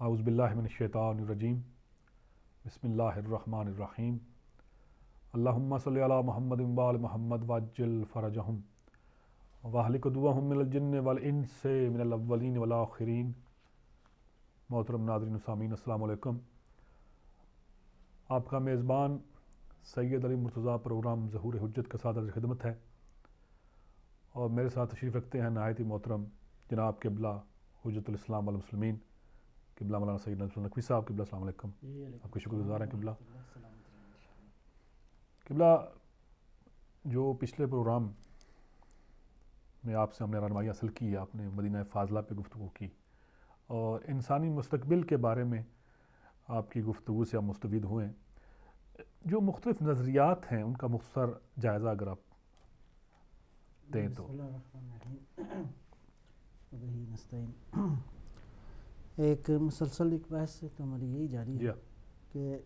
اعوذ باللہ من الشیطان الرجیم بسم اللہ الرحمن الرحیم اللہم صلی علی محمد وآل محمد وعجل فرجہم واہلک عدوہم من الجن والانس من الاولین والآخرین۔ محترم ناظرین و سامعین السلام علیکم۔ آپ کا میزبان سید علی مرتضیٰ پروگرام ظہور حجت کا سعادت خدمت ہے، اور میرے ساتھ تشریف رکھتے ہیں نہایت ہی محترم جناب قبلہ حجت الاسلام والمسلمین قبلہ مولانا سید نذیر نقوی صاحب۔ قبلہ السلام علیکم، آپ کے شکر گزار ہیں قبلہ۔ قبلہ، جو پچھلے پروگرام میں آپ سے ہم نے رہنمائی حاصل کی ہے، آپ نے مدینہ فاضلہ پہ گفتگو کی اور انسانی مستقبل کے بارے میں آپ کی گفتگو سے ہم مستفید ہوئے ہیں۔ جو مختلف نظریات ہیں ان کا مختصر جائزہ اگر آپ دیں تو۔ ایک مسلسل ایک بحث سے تو ہماری یہی جاری ہے کہ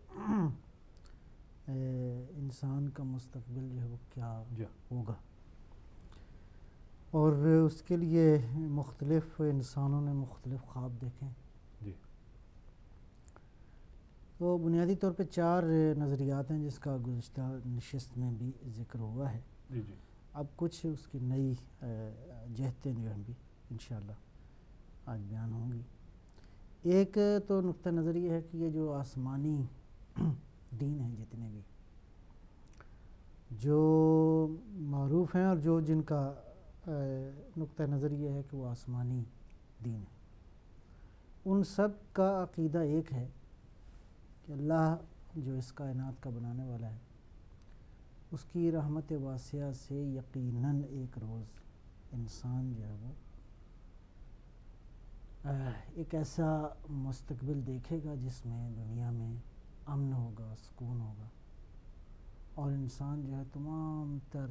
انسان کا مستقبل جو ہے وہ کیا ہوگا، اور اس کے لیے مختلف انسانوں نے مختلف خواب دیکھے ہیں۔ تو بنیادی طور پہ 4 نظریات ہیں جس کا گزشتہ نشست میں بھی ذکر ہوا ہے۔ اب کچھ اس کی نئی جہتیں جو ہیں بھی انشاءاللہ آج بیان ہوں گی۔ ایک تو نقطہ نظر یہ ہے کہ یہ جو آسمانی دین ہیں جتنے بھی جو معروف ہیں اور جو جن کا نقطہ نظر یہ ہے کہ وہ آسمانی دین ہے، ان سب کا عقیدہ ایک ہے کہ اللہ جو اس کائنات کا بنانے والا ہے اس کی رحمت واسعہ سے یقیناً ایک روز انسان جو ہے وہ ایک ایسا مستقبل دیکھے گا جس میں دنیا میں امن ہوگا، سکون ہوگا، اور انسان جو ہے تمام تر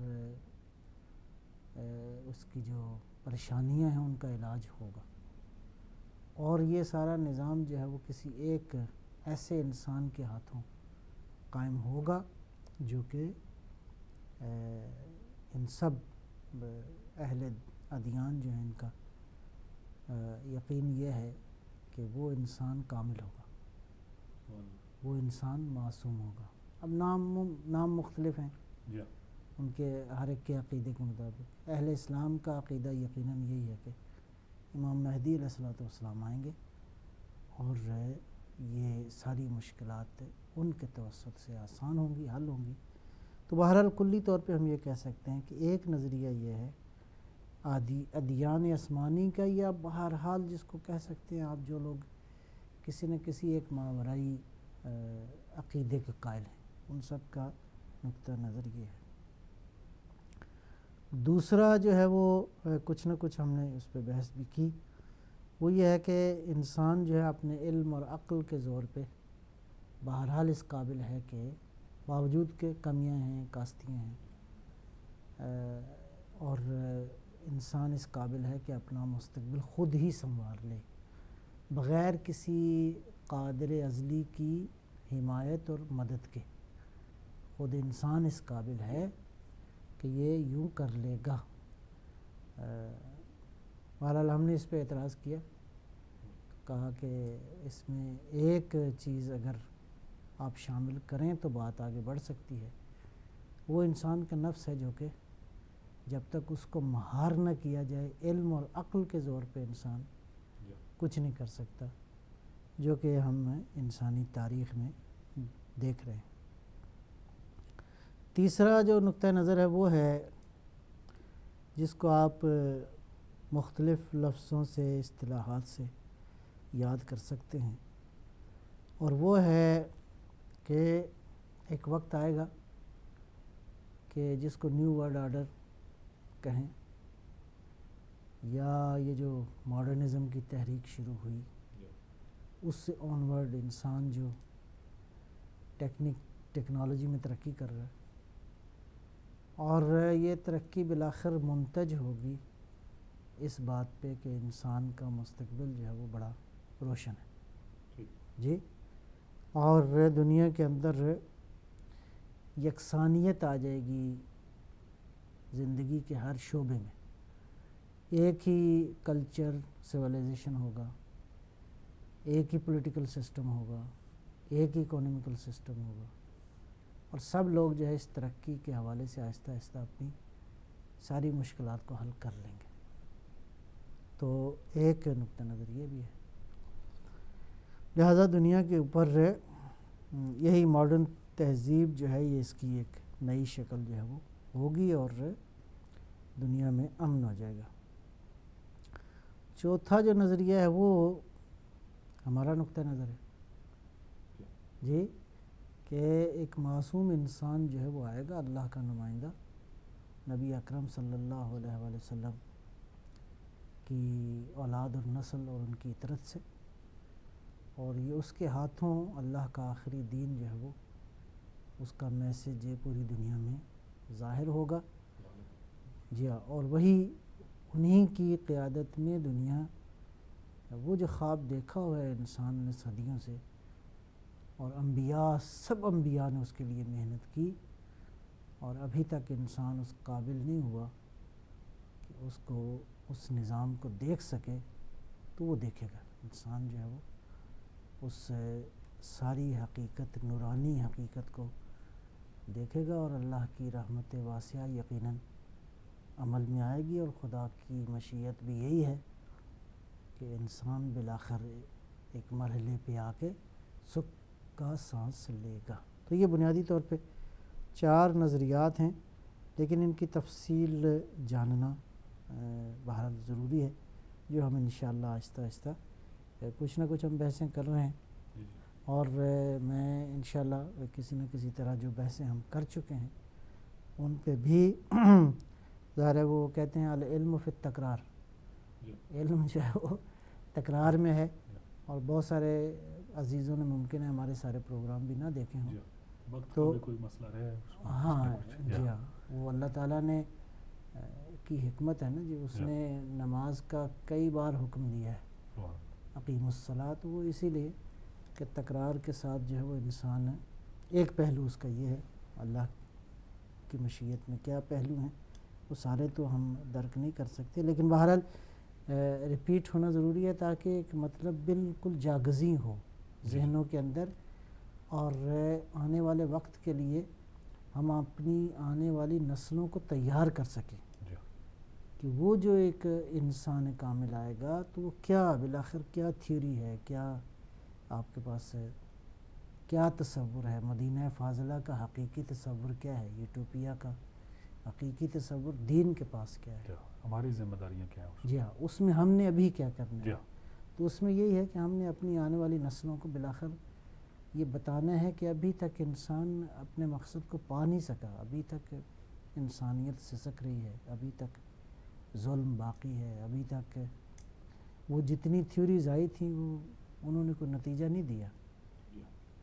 اس کی جو پریشانیاں ہیں ان کا علاج ہوگا، اور یہ سارا نظام جو ہے وہ کسی ایک ایسے انسان کے ہاتھوں قائم ہوگا جو کہ ان سب اہل ادیان جو ہیں ان کا یقین یہ ہے کہ وہ انسان کامل ہوگا، وہ انسان معصوم ہوگا۔ اب نام مختلف ہیں ان کے ہر ایک کے عقیدے کے مطابق۔ اہل اسلام کا عقیدہ یقیناً یہی ہے کہ امام مہدی علیہ الصلوۃ والسلام آئیں گے اور یہ ساری مشکلات ان کے توسط سے آسان ہوں گی، حل ہوں گی۔ تو بہرحال کلی طور پہ ہم یہ کہہ سکتے ہیں کہ ایک نظریہ یہ ہے ادیان آسمانی کا، یا بہرحال جس کو کہہ سکتے ہیں آپ جو لوگ کسی نہ کسی ایک ماورائی عقیدے کے قائل ہیں، ان سب کا نقطہ نظر یہ ہے۔ دوسرا جو ہے وہ کچھ نہ کچھ ہم نے اس پہ بحث بھی کی، وہ یہ ہے کہ انسان جو ہے اپنے علم اور عقل کے زور پہ بہرحال اس قابل ہے کہ باوجود کہ کمیاں ہیں، کاستیاں ہیں، اور انسان اس قابل ہے کہ اپنا مستقبل خود ہی سنوار لے بغیر کسی قادر ازلی کی حمایت اور مدد کے۔ خود انسان اس قابل ہے کہ یہ یوں کر لے گا۔ بہرحال ہم نے اس پہ اعتراض کیا، کہا کہ اس میں ایک چیز اگر آپ شامل کریں تو بات آگے بڑھ سکتی ہے، وہ انسان کا نفس ہے جو کہ جب تک اس کو مہار نہ کیا جائے علم اور عقل کے زور پہ انسان کچھ نہیں کر سکتا، جو کہ ہم انسانی تاریخ میں دیکھ رہے ہیں۔ تیسرا جو نقطہ نظر ہے وہ ہے جس کو آپ مختلف لفظوں سے، اصطلاحات سے یاد کر سکتے ہیں، اور وہ ہے کہ ایک وقت آئے گا کہ جس کو نیو ورلڈ آرڈر کہیں، یا یہ جو ماڈرنزم کی تحریک شروع ہوئی اس سے آنورڈ انسان جو ٹیکنالوجی میں ترقی کر رہا ہے، اور یہ ترقی بالآخر منتج ہوگی اس بات پہ کہ انسان کا مستقبل جو ہے وہ بڑا روشن ہے جی، اور دنیا کے اندر یکسانیت آ جائے گی زندگی کے ہر شعبے میں، ایک ہی کلچر سویلائزیشن ہوگا، ایک ہی پولیٹیکل سسٹم ہوگا، ایک ہی اکانومیکل سسٹم ہوگا، اور سب لوگ جو ہے اس ترقی کے حوالے سے آہستہ آہستہ اپنی ساری مشکلات کو حل کر لیں گے. تو ایک نقطہ نظر یہ بھی ہے. لہٰذا دنیا کے اوپر یہی ماڈرن تہذیب جو ہے یہ اس کی ایک نئی شکل جو ہے وہ ہوگی اور دنیا میں امن ہو جائے گا. چوتھا جو نظریہ ہے وہ ہمارا نقطہ نظر ہے جی، کہ ایک معصوم انسان جو ہے وہ آئے گا، اللہ کا نمائندہ، نبی اکرم صلی اللہ علیہ وآلہ وسلم کی اولاد اور نسل اور ان کی اطرت سے، اور یہ اس کے ہاتھوں اللہ کا آخری دین جو ہے وہ اس کا میسیج پوری دنیا میں ظاہر ہوگا. جی ہاں، اور وہی انہی کی قیادت میں دنیا، وہ جو خواب دیکھا ہوا ہے انسان نے صدیوں سے، اور انبیاء، سب انبیاء نے اس کے لیے محنت کی، اور ابھی تک انسان اس قابل نہیں ہوا کہ اس کو اس نظام کو دیکھ سکے، تو وہ دیکھے گا. انسان جو ہے وہ اس ساری حقیقت، نورانی حقیقت کو دیکھے گا، اور اللہ کی رحمت واسعہ یقیناً عمل میں آئے گی. اور خدا کی مشیت بھی یہی ہے کہ انسان بالآخر ایک مرحلے پہ آ کے سکھ کا سانس لے گا. تو یہ بنیادی طور پہ 4 نظریات ہیں، لیکن ان کی تفصیل جاننا بہرحال ضروری ہے، جو ہم انشاءاللہ آہستہ آہستہ کچھ نہ کچھ ہم بحثیں کر رہے ہیں، اور میں انشاءاللہ کسی نہ کسی طرح جو بحثیں ہم کر چکے ہیں ان پہ بھی ظاہر ہے، وہ کہتے ہیں العلم فی التکرار، علم جو ہے وہ تکرار میں ہے. اور بہت سارے عزیزوں نے ممکن ہے ہمارے سارے پروگرام بھی نہ دیکھے ہوں، تو کوئی مسئلہ رہے ہاں جی ہاں، وہ اللہ تعالیٰ نے کی حکمت ہے نا جی، اس نے نماز کا کئی بار حکم دیا ہے، اقیم الصلاۃ، وہ اسی لیے کہ تکرار کے ساتھ جو ہے وہ انسان ایک پہلو اس کا یہ ہے، اللہ کی مشیت میں کیا پہلو ہیں وہ سارے تو ہم درک نہیں کر سکتے، لیکن بہرحال ریپیٹ ہونا ضروری ہے تاکہ ایک مطلب بالکل جاگزی ہو ذہنوں کے اندر، اور آنے والے وقت کے لیے ہم اپنی آنے والی نسلوں کو تیار کر سکیں کہ وہ جو ایک انسان کامل آئے گا تو وہ کیا بالآخر کیا تھیوری ہے، کیا آپ کے پاس کیا تصور ہے، مدینہ فاضلہ کا حقیقی تصور کیا ہے، یوٹوپیا کا حقیقی تصور دین کے پاس کیا ہے، ہماری ذمہ داریاں کیا ہیں. جی ہاں، اس میں ہم نے ابھی کیا کرنا ہے. تو اس میں یہی ہے کہ ہم نے اپنی آنے والی نسلوں کو بالآخر یہ بتانا ہے کہ ابھی تک انسان اپنے مقصد کو پا نہیں سکا، ابھی تک انسانیت سسک رہی ہے، ابھی تک ظلم باقی ہے، ابھی تک وہ جتنی تھیوریز آئی تھیں وہ انہوں نے کوئی نتیجہ نہیں دیا.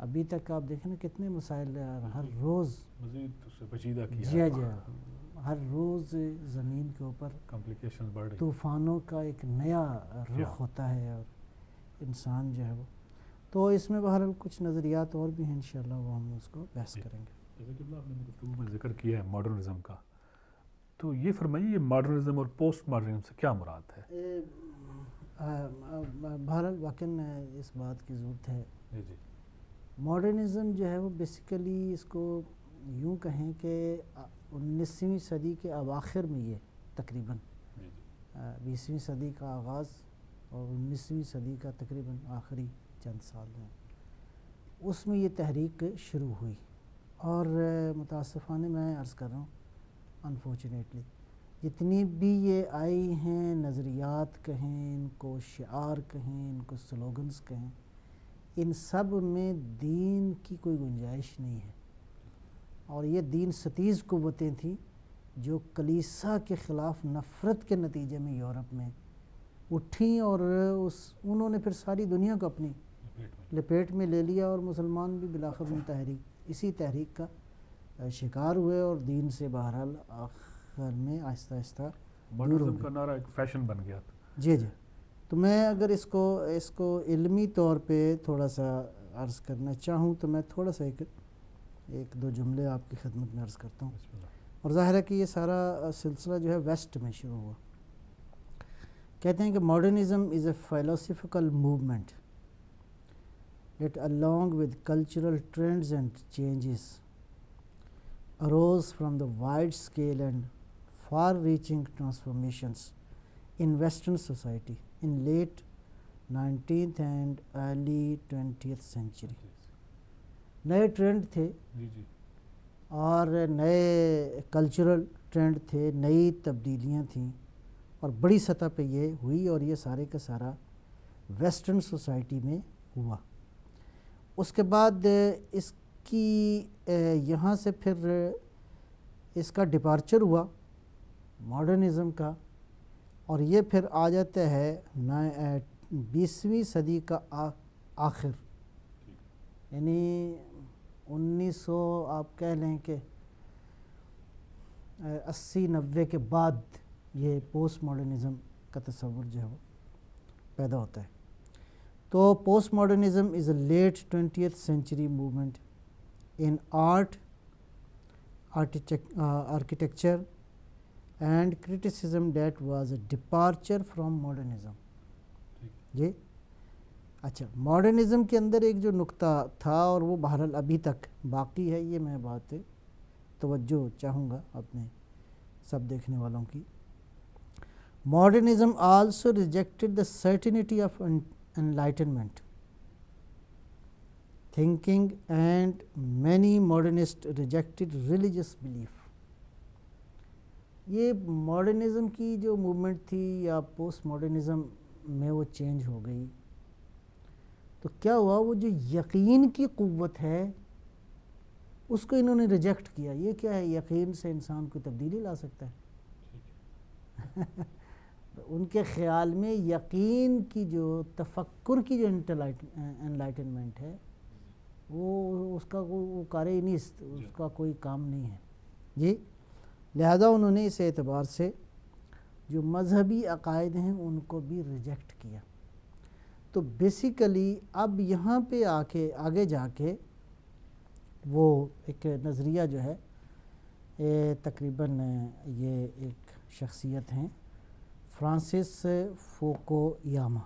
ابھی تک آپ دیکھیں نا کتنے مسائل ہر روز مزید پیچیدہ کیا جی جی ہر روز زمین کے اوپر کمپلیکیشن بڑھ رہی، طوفانوں کا ایک نیا رخ ہوتا ہے، اور انسان جو ہے وہ، تو اس میں بہرحال کچھ نظریات اور بھی ہیں، انشاءاللہ وہ ہم اس کو بحث کریں گے. جیسے کہ آپ نے گفتگو میں ذکر کیا ہے ماڈرنزم کا، تو یہ فرمائیے یہ ماڈرنزم اور پوسٹ ماڈرنزم سے کیا مراد ہے؟ بہرحال واقعاً اس بات کی ضرورت ہے. جی ماڈرنزم جو ہے وہ بیسیکلی اس کو یوں کہیں کہ 19ویں صدی کے اواخر میں یہ تقریباً 20ویں صدی کا آغاز اور 19ویں صدی کا تقریباً آخری چند سال ہیں، اس میں یہ تحریک شروع ہوئی. اور متاسفانہ میں عرض کر رہا ہوں انفارچونیٹلی جتنی بھی یہ آئی ہیں نظریات کہیں، ان کو شعار کہیں، ان کو سلوگنز کہیں، ان سب میں دین کی کوئی گنجائش نہیں ہے. اور یہ دین ستیز قوتیں تھیں جو کلیسا کے خلاف نفرت کے نتیجے میں یورپ میں اٹھیں، اور انہوں نے پھر ساری دنیا کو اپنی لپیٹ میں لے لیا، اور مسلمان بھی بالآخر اسی تحریک کا شکار ہوئے، اور دین سے بہرحال آخر میں آہستہ آہستہ ماڈرنزم کا نعرہ ایک فیشن بن گیا تھا. جی جی. تو میں اگر اس کو علمی طور پہ تھوڑا سا عرض کرنا چاہوں تو میں تھوڑا سا ایک دو جملے آپ کی خدمت میں عرض کرتا ہوں. اور ظاہر ہے کہ یہ سارا سلسلہ جو ہے ویسٹ میں شروع ہوا. کہتے ہیں کہ modernism is a philosophical movement that along with cultural trends and changes arose from the wide scale and far-reaching transformations in Western society in late 19th and early 20th century. نئے trend تھے اور نئے cultural trend تھے، نئی تبدیلیاں تھیں اور بڑی سطح پہ یہ ہوئی اور یہ سارے کا سارا ویسٹرن سوسائٹی میں ہوا. اس کے بعد اس کی یہاں سے پھر اس کا ڈپارچر ہوا ماڈرنزم کا، اور یہ پھر آ جاتا ہے 20ویں صدی کا آخر، یعنی 1900 آپ کہہ لیں کہ 80-90 کے بعد یہ پوسٹ ماڈرنزم کا تصور جو ہے وہ پیدا ہوتا ہے. تو post modernism is a late 20th century movement in art, architecture and criticism that was a departure from modernism. جی اچھا، ماڈرنزم کے اندر ایک جو نقطہ تھا اور وہ بہرحال ابھی تک باقی ہے، یہ میں بات توجہ چاہوں گا اپنے سب دیکھنے والوں کی. Modernism also rejected the certainty of enlightenment thinking and many modernists rejected religious belief. یہ ماڈرنزم کی جو موومنٹ تھی یا پوسٹ ماڈرنزم میں وہ چینج ہو گئی، تو کیا ہوا، وہ جو یقین کی قوت ہے اس کو انہوں نے ریجیکٹ کیا. یہ کیا ہے، یقین سے انسان کو تبدیلی لا سکتا ہے. ان کے خیال میں یقین کی جو تفکر کی جو انلائٹنمنٹ ہے وہ اس کا وہ کارے نیست، اس کا کوئی کام نہیں ہے. جی لہذا انہوں نے اس اعتبار سے جو مذہبی عقائد ہیں ان کو بھی ریجیکٹ کیا. تو بیسیکلی اب یہاں پہ آگے جا کے وہ ایک نظریہ جو ہے تقریباً یہ ایک شخصیت ہیں فرانسس فوکویاما،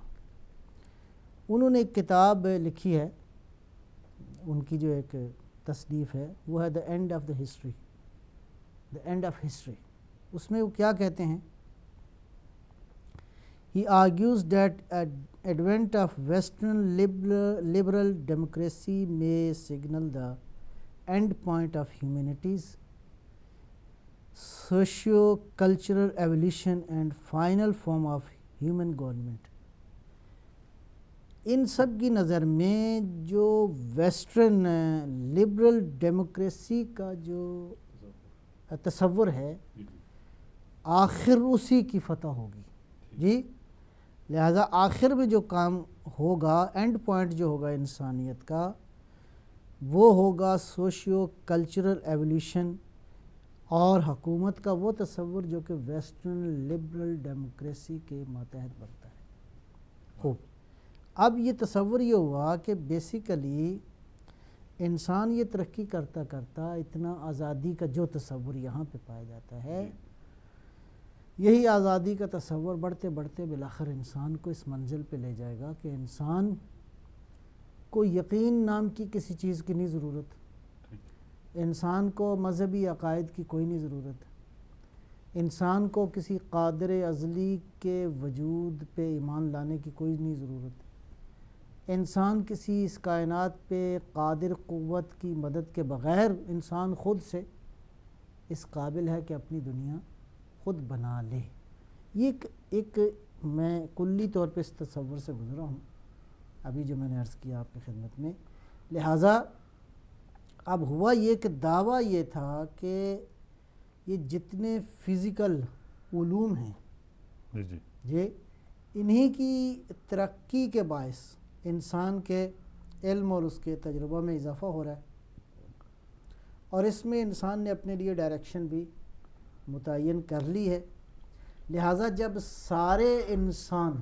انہوں نے ایک کتاب لکھی ہے، ان کی جو ایک تصنیف ہے وہ ہے the end of the history, the end of history. اس میں وہ کیا کہتے ہیں، he argues that advent of western liberal democracy may signal the end point of humanity's socio cultural evolution and final form of human government. ان سب کی نظر میں جو ویسٹرن لبرل ڈیموکریسی کا جو تصور ہے آخر اسی کی فتح ہوگی. جی لہذا آخر میں جو کام ہوگا، اینڈ پوائنٹ جو ہوگا انسانیت کا، وہ ہوگا سوشیو کلچرل ایولیوشن اور حکومت کا وہ تصور جو کہ ویسٹرن لبرل ڈیموکریسی کے ماتحت بنتا ہے. خوب، اب یہ تصور یہ ہوا کہ بیسیکلی انسان یہ ترقی کرتا کرتا اتنا آزادی کا جو تصور یہاں پہ پایا جاتا ہے، یہی آزادی کا تصور بڑھتے بڑھتے بالآخر انسان کو اس منزل پہ لے جائے گا کہ انسان کو یقین نام کی کسی چیز کی نہیں ضرورت، انسان کو مذہبی عقائد کی کوئی نہیں ضرورت، انسان کو کسی قادر ازلی کے وجود پہ ایمان لانے کی کوئی نہیں ضرورت، انسان کسی اس کائنات پہ قادر قوت کی مدد کے بغیر انسان خود سے اس قابل ہے کہ اپنی دنیا خود بنا لے. یہ ایک میں کلی طور پہ اس تصور سے گزرا ہوں ابھی جو میں نے عرض کیا آپ کی خدمت میں. لہٰذا اب ہوا یہ کہ دعویٰ یہ تھا کہ یہ جتنے فزیکل علوم ہیں یہ انہی کی ترقی کے باعث انسان کے علم اور اس کے تجربہ میں اضافہ ہو رہا ہے، اور اس میں انسان نے اپنے لیے ڈائریکشن بھی متعین کر لی ہے. لہٰذا جب سارے انسان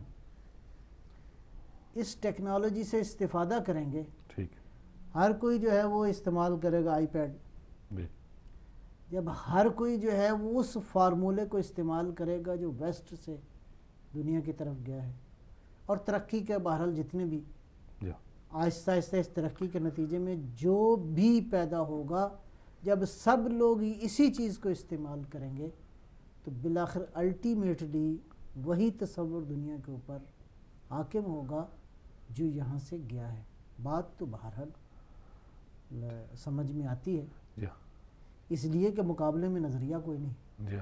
اس ٹیکنالوجی سے استفادہ کریں گے، ہر کوئی جو ہے وہ استعمال کرے گا آئی پیڈ، جب ہر کوئی جو ہے وہ اس فارمولے کو استعمال کرے گا جو ویسٹ سے دنیا کی طرف گیا ہے، اور ترقی کے بہرحال جتنے بھی آہستہ آہستہ اس ترقی کے نتیجے میں جو بھی پیدا ہوگا، جب سب لوگ اسی چیز کو استعمال کریں گے تو بالآخر الٹیمیٹلی وہی تصور دنیا کے اوپر حاکم ہوگا جو یہاں سے گیا ہے۔ بات تو بہرحال سمجھ میں آتی ہے، اس لیے کہ مقابلے میں نظریہ کوئی نہیں،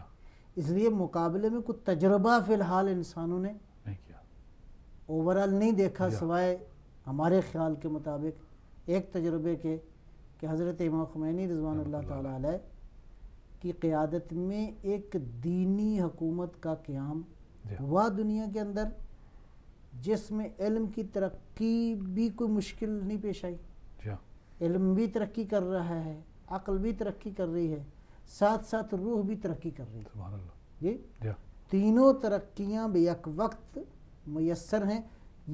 اس لیے مقابلے میں کوئی تجربہ فی الحال انسانوں نے نہیں کیا، اوورال نہیں دیکھا، سوائے ہمارے خیال کے مطابق ایک تجربے کے کہ حضرت امام خمینی رضوان اللہ تعالیٰ علیہ کی قیادت میں ایک دینی حکومت کا قیام ہوا دنیا کے اندر، جس میں علم کی ترقی بھی کوئی مشکل نہیں پیش آئی، علم بھی ترقی کر رہا ہے، عقل بھی ترقی کر رہی ہے، ساتھ ساتھ روح بھی ترقی کر رہی ہے۔ سبحان اللہ، جی تینوں ترقیاں بیک وقت میسر ہیں۔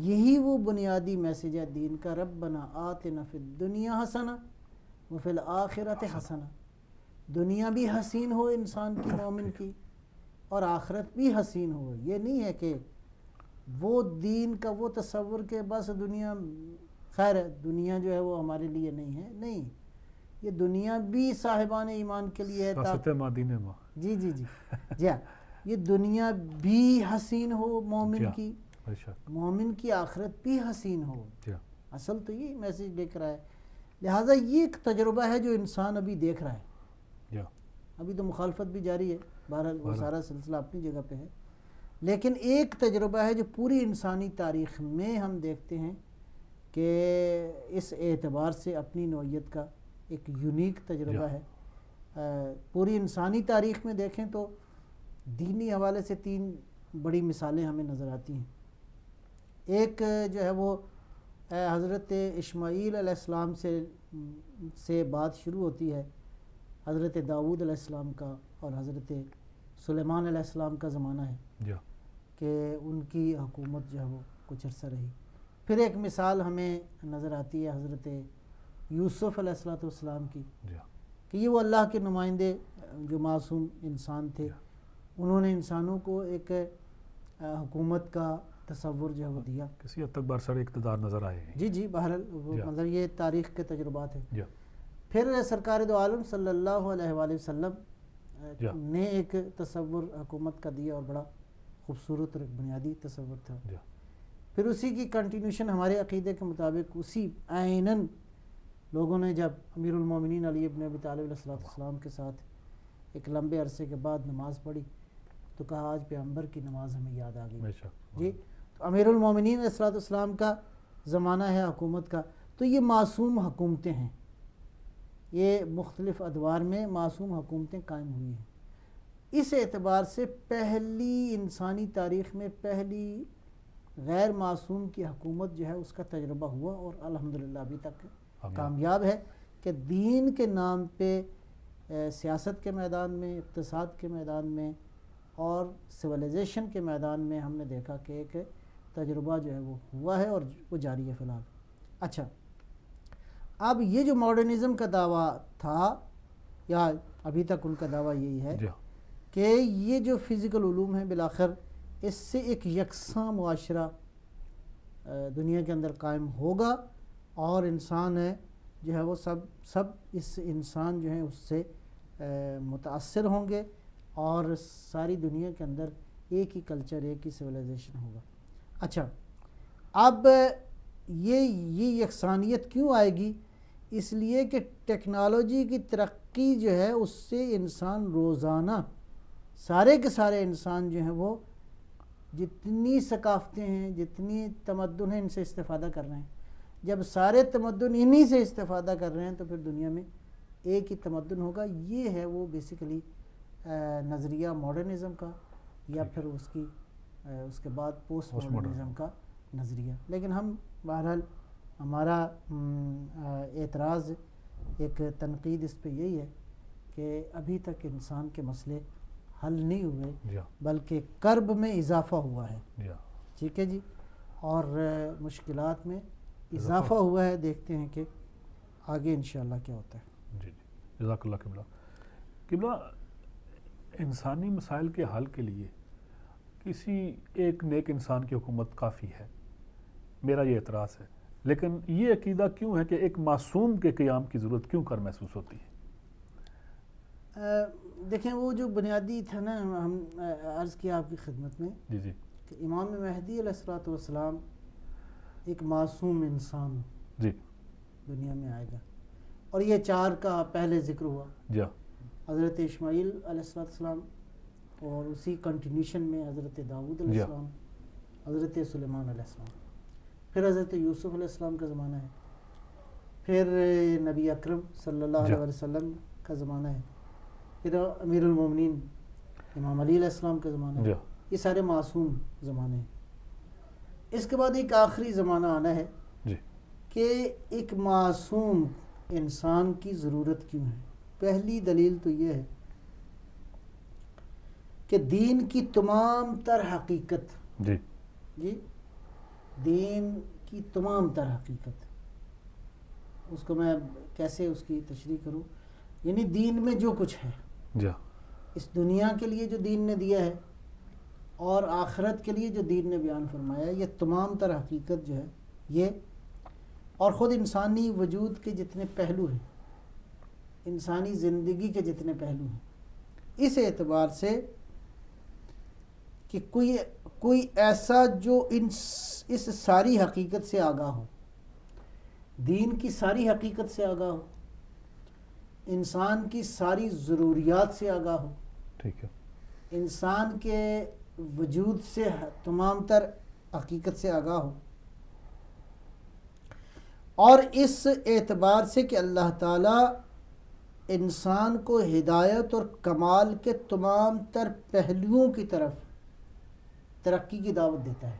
یہی وہ بنیادی میسیج ہے دین کا، ربنا آتنا فی الدنیا حسنہ وفی الآخرۃ حسنہ۔ دنیا بھی حسین ہو انسان کی، مومن کی، اور آخرت بھی حسین ہو۔ یہ نہیں ہے کہ وہ دین کا وہ تصور کہ بس دنیا خیر ہے، دنیا جو ہے وہ ہمارے لیے نہیں ہے، نہیں، یہ دنیا بھی صاحبان ایمان کے لیے ہے۔ جی جی جی جی یہ دنیا بھی حسین ہو مومن کی، مومن کی آخرت بھی حسین ہو۔ اصل تو یہ میسیج لے کر آیا ہے، لہٰذا یہ ایک تجربہ ہے جو انسان ابھی دیکھ رہا ہے۔ ابھی تو مخالفت بھی جاری ہے، بہرحال وہ سارا سلسلہ اپنی جگہ پہ ہے، لیکن ایک تجربہ ہے جو پوری انسانی تاریخ میں ہم دیکھتے ہیں کہ اس اعتبار سے اپنی نوعیت کا ایک یونیک تجربہ ہے۔ پوری انسانی تاریخ میں دیکھیں تو دینی حوالے سے 3 بڑی مثالیں ہمیں نظر آتی ہیں۔ ایک جو ہے وہ حضرت اسماعیل علیہ السلام سے بات شروع ہوتی ہے، حضرت داؤد علیہ السلام کا اور حضرت سلیمان علیہ السلام کا زمانہ ہے کہ ان کی حکومت جو ہے وہ کچھ عرصہ رہی۔ پھر ایک مثال ہمیں نظر آتی ہے حضرت یوسف علیہ السلام کی کہ یہ وہ اللہ کے نمائندے جو معصوم انسان تھے، انہوں نے انسانوں کو ایک حکومت کا تصور جو ہے وہ دیا، کسی حد تک برسر اقتدار نظر آئے ہیں۔ جی جی بہرحال مطلب یہ تاریخ کے تجربات ہیں۔ پھر سرکار دو عالم صلی اللہ علیہ وآلہ وسلم نے ایک تصور حکومت کا دیا اور بڑا خوبصورت اور ایک بنیادی تصور تھا۔ پھر اسی کی کنٹینیوشن ہمارے عقیدے کے مطابق اسی عیناً لوگوں نے جب امیر المومنین علی ابن ابی طالب علیہ السلام کے ساتھ ایک لمبے عرصے کے بعد نماز پڑھی تو کہا آج پیغمبر کی نماز ہمیں یاد آ گئی۔ جی تو امیر المومنین علیہ السلام کا زمانہ ہے حکومت کا، تو یہ معصوم حکومتیں ہیں، یہ مختلف ادوار میں معصوم حکومتیں قائم ہوئی ہیں۔ اس اعتبار سے پہلی انسانی تاریخ میں پہلی غیر معصوم کی حکومت جو ہے اس کا تجربہ ہوا اور الحمدللہ ابھی تک کامیاب ہے کہ دین کے نام پہ سیاست کے میدان میں، اقتصاد کے میدان میں اور سویلائزیشن کے میدان میں ہم نے دیکھا کہ ایک تجربہ جو ہے وہ ہوا ہے اور وہ جاری ہے فی الحال۔ اچھا، اب یہ جو ماڈرنزم کا دعویٰ تھا یا ابھی تک ان کا دعویٰ یہی ہے کہ یہ جو فزیکل علوم ہیں بالآخر اس سے ایک یکساں معاشرہ دنیا کے اندر قائم ہوگا اور انسان ہے جو ہے وہ سب اس انسان جو ہیں اس سے متاثر ہوں گے اور ساری دنیا کے اندر ایک ہی کلچر، ایک ہی سویلائزیشن ہوگا۔ اچھا، اب یہ یکسانیت کیوں آئے گی؟ اس لیے کہ ٹیکنالوجی کی ترقی جو ہے اس سے انسان روزانہ سارے کے سارے انسان جو ہیں وہ جتنی ثقافتیں ہیں، جتنی تمدن ہیں، ان سے استفادہ کر رہے ہیں۔ جب سارے تمدن انہی سے استفادہ کر رہے ہیں تو پھر دنیا میں ایک ہی تمدن ہوگا۔ یہ ہے وہ بیسیکلی نظریہ ماڈرنزم کا یا پھر اس کے بعد پوسٹ ماڈرنزم کا نظریہ۔ لیکن ہم بہرحال ہمارا اعتراض، ایک تنقید اس پہ یہی ہے کہ ابھی تک انسان کے مسئلے حل نہیں ہوئے بلکہ کرب میں اضافہ ہوا ہے۔ ٹھیک ہے جی، اور مشکلات میں اضافہ ہوا ہے۔ دیکھتے ہیں کہ آگے انشاءاللہ کیا ہوتا ہے۔ جی جی، جزاک اللہ قبلہ۔ قبلہ، انسانی مسائل کے حل کے لیے کسی ایک نیک انسان کی حکومت کافی ہے، میرا یہ اعتراض ہے۔ لیکن یہ عقیدہ کیوں ہے کہ ایک معصوم کے قیام کی ضرورت کیوں کر محسوس ہوتی ہے؟ دیکھیں وہ جو بنیادی تھا نا، ہم عرض کیا آپ کی خدمت میں جی جی کہ امام مہدی علیہ الصلوۃ والسلام ایک معصوم انسان جی دنیا میں آئے گا، اور یہ 4 کا پہلے ذکر ہوا، جی حضرت اسماعیل علیہ السلام، اور اسی کنٹینیوشن میں حضرت داؤد علیہ السلام، حضرت سلیمان علیہ السلام، پھر حضرت یوسف علیہ السلام کا زمانہ ہے، پھر نبی اکرم صلی اللہ علیہ وسلم کا زمانہ ہے، پھر امیر المومنین امام علی علیہ السلام کا زمانہ ہے، یہ سارے معصوم زمانے ہیں۔ اس کے بعد ایک آخری زمانہ آنا ہے کہ ایک معصوم انسان کی ضرورت کیوں ہے۔ پہلی دلیل تو یہ ہے کہ دین کی تمام تر حقیقت، جی دین کی تمام تر حقیقت، اس کو میں کیسے اس کی تشریح کروں، یعنی دین میں جو کچھ ہے، اس دنیا کے لیے جو دین نے دیا ہے اور آخرت کے لیے جو دین نے بیان فرمایا ہے، یہ تمام تر حقیقت جو ہے یہ، اور خود انسانی وجود کے جتنے پہلو ہیں، انسانی زندگی کے جتنے پہلو ہیں، اس اعتبار سے کہ کوئی ایسا جو اس ساری حقیقت سے آگاہ ہو، دین کی ساری حقیقت سے آگاہ ہو، انسان کی ساری ضروریات سے آگاہ ہو، ٹھیک ہے، انسان کے وجود سے تمام تر حقیقت سے آگاہ ہو، اور اس اعتبار سے کہ اللہ تعالیٰ انسان کو ہدایت اور کمال کے تمام تر پہلوؤں کی طرف ترقی کی دعوت دیتا ہے۔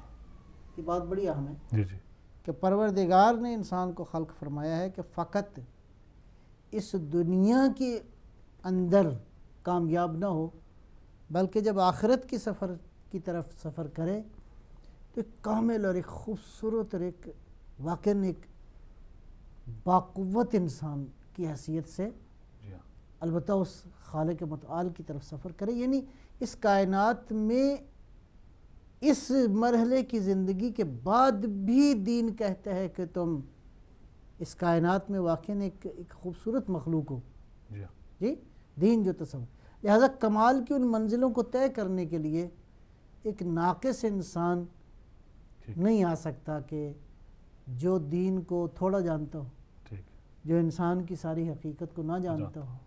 یہ بات بڑی اہم ہے کہ پروردگار نے انسان کو خلق فرمایا ہے کہ فقط اس دنیا کے اندر کامیاب نہ ہو، بلکہ جب آخرت کی طرف سفر کرے تو ایک کامل اور ایک خوبصورت اور ایک واقعاً ایک باقوت انسان کی حیثیت سے البتہ اس خالق متعال کی طرف سفر کرے، یعنی اس کائنات میں اس مرحلے کی زندگی کے بعد بھی دین کہتا ہے کہ تم اس کائنات میں واقعاً ایک خوبصورت مخلوق ہو، جی دین جو تصور، لہذا کمال کی ان منزلوں کو طے کرنے کے لیے ایک ناقص انسان نہیں آ سکتا کہ جو دین کو تھوڑا جانتا ہو، جو انسان کی ساری حقیقت کو نہ جانتا ہو،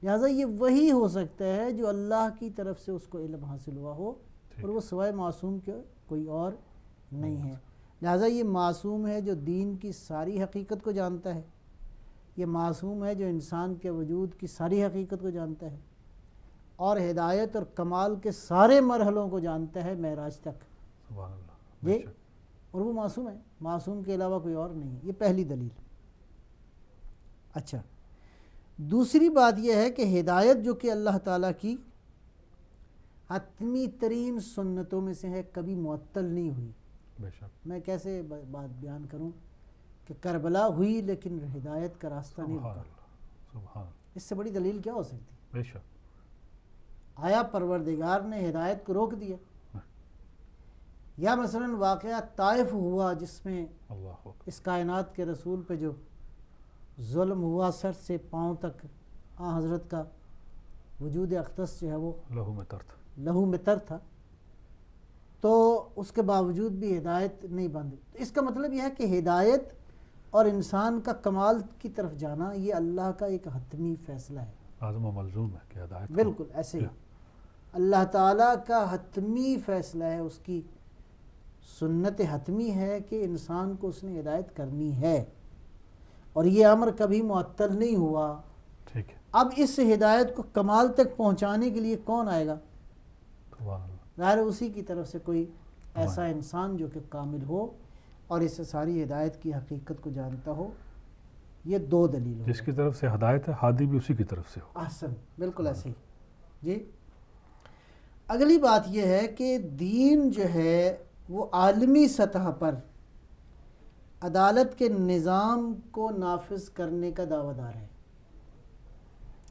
لہٰذا یہ وہی ہو سکتا ہے جو اللہ کی طرف سے اس کو علم حاصل ہوا ہو، اور وہ سوائے معصوم کے کوئی اور نہیں ہے۔ لہٰذا یہ معصوم ہے جو دین کی ساری حقیقت کو جانتا ہے، یہ معصوم ہے جو انسان کے وجود کی ساری حقیقت کو جانتا ہے، اور ہدایت اور کمال کے سارے مرحلوں کو جانتا ہے معراج تک، جی، اور وہ معصوم ہے، معصوم کے علاوہ کوئی اور نہیں ہے۔ یہ پہلی دلیل۔ اچھا، دوسری بات یہ ہے کہ ہدایت جو کہ اللہ تعالیٰ کی حتمی ترین سنتوں میں سے ہے، کبھی معطل نہیں ہوئی۔ میں کیسے بات بیان کروں کہ کربلا ہوئی لیکن ہدایت کا راستہ نہیں رکا، اس سے بڑی دلیل کیا ہو سکتی؟ آیا پروردگار نے ہدایت کو روک دیا؟ یا مثلا واقعہ طائف ہوا جس میں اس کائنات کے رسول پہ جو ظلم ہوا، سر سے پاؤں تک حضرت کا وجود اقدس جو ہے وہ لہو میں تر تھا، تو اس کے باوجود بھی ہدایت نہیں بند۔ اس کا مطلب یہ ہے کہ ہدایت اور انسان کا کمال کی طرف جانا یہ اللہ کا ایک حتمی فیصلہ ہے، لازم و ملزوم ہے کہ ہدایت، بالکل ایسے ہی اللہ تعالیٰ کا حتمی فیصلہ ہے، اس کی سنت حتمی ہے کہ انسان کو اس نے ہدایت کرنی ہے، اور یہ امر کبھی معطل نہیں ہوا۔ ٹھیک ہے، اب اس ہدایت کو کمال تک پہنچانے کے لیے کون آئے گا؟ ظاہر اسی کی طرف سے کوئی ایسا انسان جو کہ کامل ہو اور اس ساری ہدایت کی حقیقت کو جانتا ہو۔ یہ دو دلیل ہو، جس کی طرف سے ہدایت ہے ہادی بھی اسی کی طرف سے ہو۔ احسن، بالکل ایسے ہی، جی۔ اگلی بات یہ ہے کہ دین جو ہے وہ عالمی سطح پر عدالت کے نظام کو نافذ کرنے کا دعویٰ دار ہے۔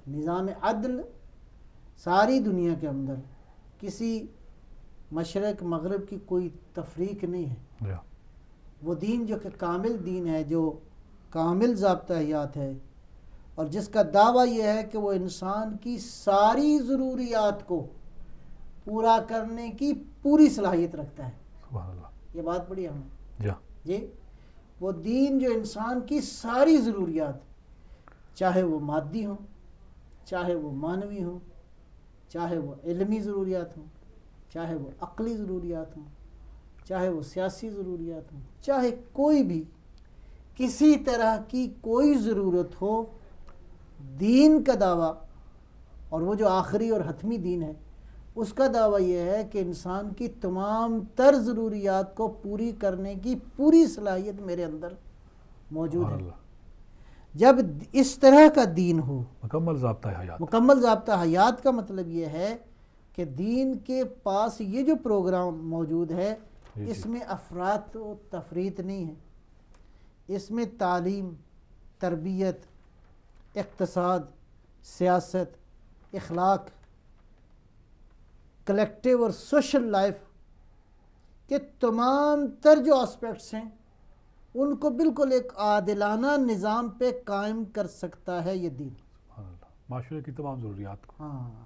نظام عدل ساری دنیا کے اندر کسی مشرق مغرب کی کوئی تفریق نہیں ہے، وہ دین جو کہ کامل دین ہے، جو کامل ضابطہ حیات ہے، اور جس کا دعویٰ یہ ہے کہ وہ انسان کی ساری ضروریات کو پورا کرنے کی پوری صلاحیت رکھتا ہے. سبحان اللہ. یہ بات بڑی اہم ہے. جا جی، وہ دین جو انسان کی ساری ضروریات، چاہے وہ مادی ہوں، چاہے وہ معنوی ہوں، چاہے وہ علمی ضروریات ہوں، چاہے وہ عقلی ضروریات ہوں، چاہے وہ سیاسی ضروریات ہوں، چاہے کوئی بھی کسی طرح کی کوئی ضرورت ہو، دین کا دعویٰ، اور وہ جو آخری اور حتمی دین ہے، اس کا دعویٰ یہ ہے کہ انسان کی تمام تر ضروریات کو پوری کرنے کی پوری صلاحیت میرے اندر موجود سبحان ہے. اللہ. جب اس طرح کا دین ہو، مکمل ضابطہ حیات. مکمل ضابطہ حیات کا مطلب یہ ہے کہ دین کے پاس یہ جو پروگرام موجود ہے، جی اس میں افراط و تفریط نہیں ہے. اس میں تعلیم، تربیت، اقتصاد، سیاست، اخلاق، کلیکٹیو اور سوشل لائف کے تمام تر جو آسپیکٹس ہیں، ان کو بالکل ایک عادلانہ نظام پہ قائم کر سکتا ہے یہ دین. سبحان اللہ. معاشرے کی تمام ضروریات کو. ہاں،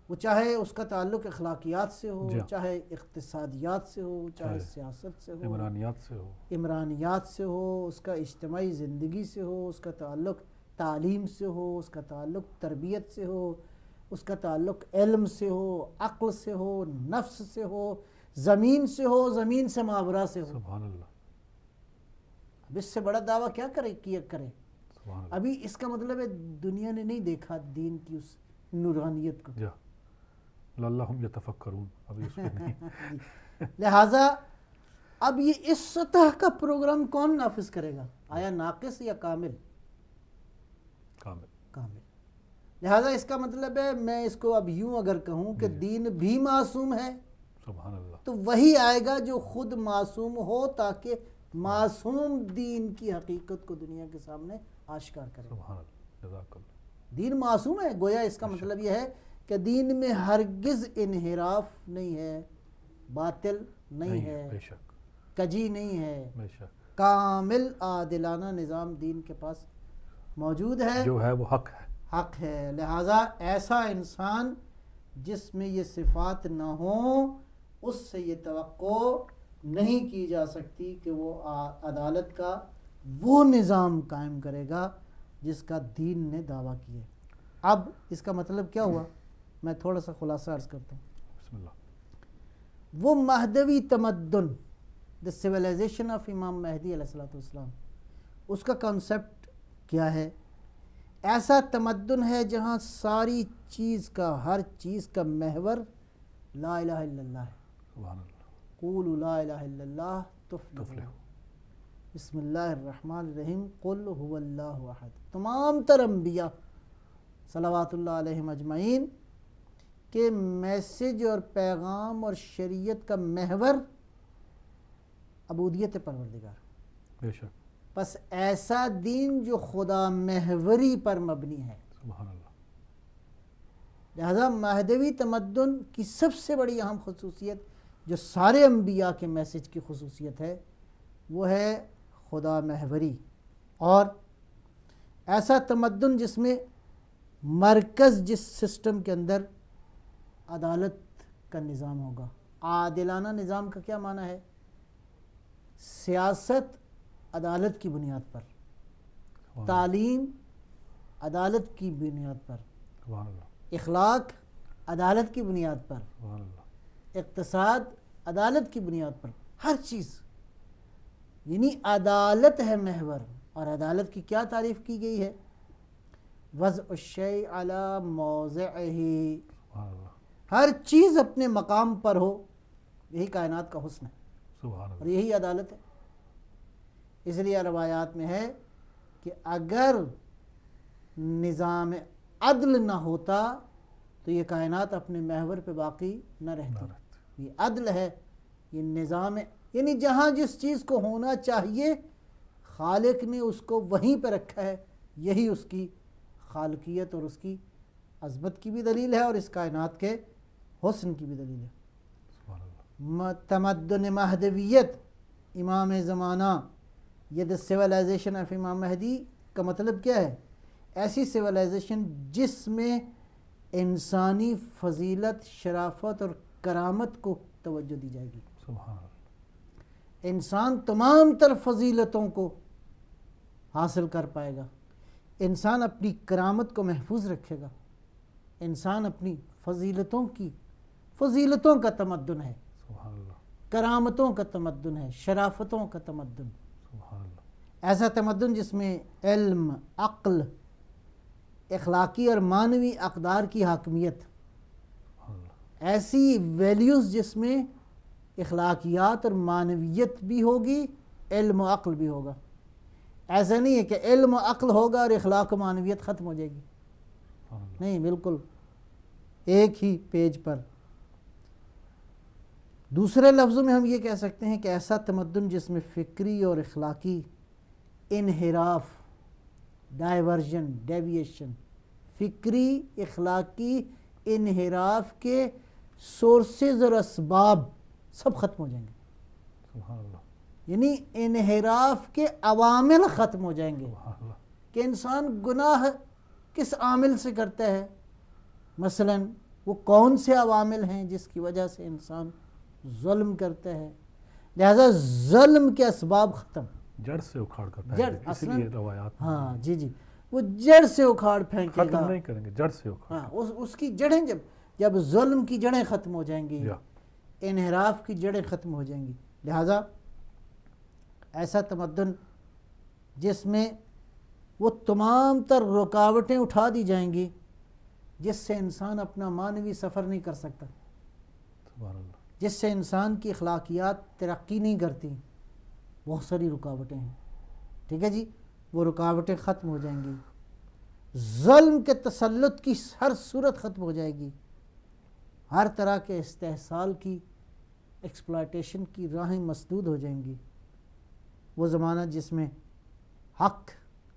وہ چاہے اس کا تعلق اخلاقیات سے ہو، جی. چاہے اقتصادیات سے ہو، چاہے سیاست سے ہو، عمرانیات سے ہو. عمرانیات سے ہو، اس کا اجتماعی زندگی سے ہو، اس کا تعلق تعلیم سے ہو، اس کا تعلق تربیت سے ہو، اس کا تعلق علم سے ہو، عقل سے ہو، نفس سے ہو، زمین سے ہو، زمین سے ماورا سے ہو. سبحان اللہ. اب اس سے بڑا دعویٰ کیا کرے. سبحان اللہ. ابھی اس کا مطلب ہے دنیا نے نہیں دیکھا دین کی اس نورانیت کو. جا لعلہم یتفکرون. ابھی اس پہ نہیں. لہٰذا اب یہ اس سطح کا پروگرام کون نافذ کرے گا؟ آیا ناقص یا کامل؟ کامل. لہٰذا اس کا مطلب ہے میں اس کو اب یوں اگر کہوں کہ دین بھی معصوم ہے، سبحان اللہ. تو وہی آئے گا جو خود معصوم ہو، تاکہ معصوم دین کی حقیقت کو دنیا کے سامنے آشکار کرے. سبحان اللہ. جزاک اللہ. دین معصوم ہے، گویا اس کا مطلب یہ ہے کہ دین میں ہرگز انحراف نہیں ہے، باطل نہیں ہے، بے شک. کجی نہیں ہے. بے شک. کامل عادلانہ نظام دین کے پاس موجود ہے، جو ہے وہ حق ہے. حق ہے. لہٰذا ایسا انسان جس میں یہ صفات نہ ہوں، اس سے یہ توقع نہیں کی جا سکتی کہ وہ عدالت کا وہ نظام قائم کرے گا جس کا دین نے دعویٰ کیا. اب اس کا مطلب کیا ہوا؟ میں تھوڑا سا خلاصہ عرض کرتا ہوں. بسم اللہ. وہ مہدوی تمدن، دا سویلائزیشن آف امام مہدی علیہ السلام، اس کا کانسیپٹ کیا ہے؟ ایسا تمدن ہے جہاں ساری چیز کا، ہر چیز کا محور لا الہ الا اللہ ہے. سبحان اللہ. قولوا لا الہ الا اللہ تفلحوا. بسم اللہ الرحمن الرحیم. قل هو اللہ احد. تمام تر انبیاء صلوات اللہ علیہم اجمعین کے میسج اور پیغام اور شریعت کا محور عبودیت پروردگار. بے شک. بس ایسا دین جو خدا محوری پر مبنی ہے. سبحان اللہ. لہذا مہدوی تمدن کی سب سے بڑی اہم خصوصیت جو سارے انبیاء کے میسج کی خصوصیت ہے، وہ ہے خدا محوری، اور ایسا تمدن جس میں مرکز، جس سسٹم کے اندر عدالت کا نظام ہوگا. عادلانہ نظام کا کیا معنی ہے؟ سیاست عدالت کی بنیاد پر، تعلیم عدالت کی بنیاد پر، سبحان اللہ. اخلاق عدالت کی بنیاد پر، سبحان اللہ. اقتصاد عدالت کی بنیاد پر، ہر چیز یعنی عدالت ہے محور. اور عدالت کی کیا تعریف کی گئی ہے؟ وضع الشیء علی موضعہ. سبحان اللہ. ہر چیز اپنے مقام پر ہو، یہی کائنات کا حسن ہے سبحان اور اللہ. یہی عدالت ہے. اس لیے روایات میں ہے کہ اگر نظام عدل نہ ہوتا تو یہ کائنات اپنے محور پہ باقی نہ رہتی. یہ عدل ہے، یہ نظام ہے، یعنی جہاں جس چیز کو ہونا چاہیے خالق نے اس کو وہیں پہ رکھا ہے. یہی اس کی خالقیت اور اس کی عظمت کی بھی دلیل ہے، اور اس کائنات کے حسن کی بھی دلیل ہے. سبحان اللہ. تمدن مہدویت امام زمانہ، یہ دا سویلائزیشن آف امام مہدی کا مطلب کیا ہے؟ ایسی سویلائزیشن جس میں انسانی فضیلت، شرافت اور کرامت کو توجہ دی جائے گی. سبحان اللہ. انسان تمام تر فضیلتوں کو حاصل کر پائے گا، انسان اپنی کرامت کو محفوظ رکھے گا، انسان اپنی فضیلتوں کا تمدن ہے، سبحان اللہ. کرامتوں کا تمدن ہے، شرافتوں کا تمدن. سبحان اللہ. ایسا تمدن جس میں علم، عقل، اخلاقی اور معنوی اقدار کی حاکمیت، سبحان اللہ. ایسی ویلیوز جس میں اخلاقیات اور معنویت بھی ہوگی، علم و عقل بھی ہوگا. ایسا نہیں ہے کہ علم و عقل ہوگا اور اخلاق و معنویت ختم ہو جائے گی، سبحان اللہ. نہیں، بالکل ایک ہی پیج پر. دوسرے لفظوں میں ہم یہ کہہ سکتے ہیں کہ ایسا تمدن جس میں فکری اور اخلاقی انحراف، ڈائیورژن، ڈیویشن، فکری اخلاقی انحراف کے سورسز اور اسباب سب ختم ہو جائیں گے. سبحان اللہ. یعنی انحراف کے عوامل ختم ہو جائیں گے سبحان اللہ. کہ انسان گناہ کس عامل سے کرتا ہے، مثلا وہ کون سے عوامل ہیں جس کی وجہ سے انسان ظلم کرتا ہے. لہذا ظلم کے اسباب ختم، جڑ سے اکھاڑ کرتا جڑ ہے، اس اصلاً، لیے روایات میں ہاں جی وہ جڑ سے اکھاڑ پھینکے ختم گا. نہیں کریں گے، جڑ سے اکھاڑ. ہاں اس کی جڑیں جب ظلم کی جڑیں ختم ہو جائیں گی، یا انحراف کی جڑیں ختم ہو جائیں گی. لہذا ایسا تمدن جس میں وہ تمام تر رکاوٹیں اٹھا دی جائیں گی جس سے انسان اپنا معنوی سفر نہیں کر سکتا، سبحان اللہ. جس سے انسان کی اخلاقیات ترقی نہیں کرتی. بہت ساری رکاوٹیں ہیں، ٹھیک ہے جی، وہ رکاوٹیں ختم ہو جائیں گی. ظلم کے تسلط کی ہر صورت ختم ہو جائے گی. ہر طرح کے استحصال کی، ایکسپلائٹیشن کی راہیں مسدود ہو جائیں گی. وہ زمانہ جس میں حق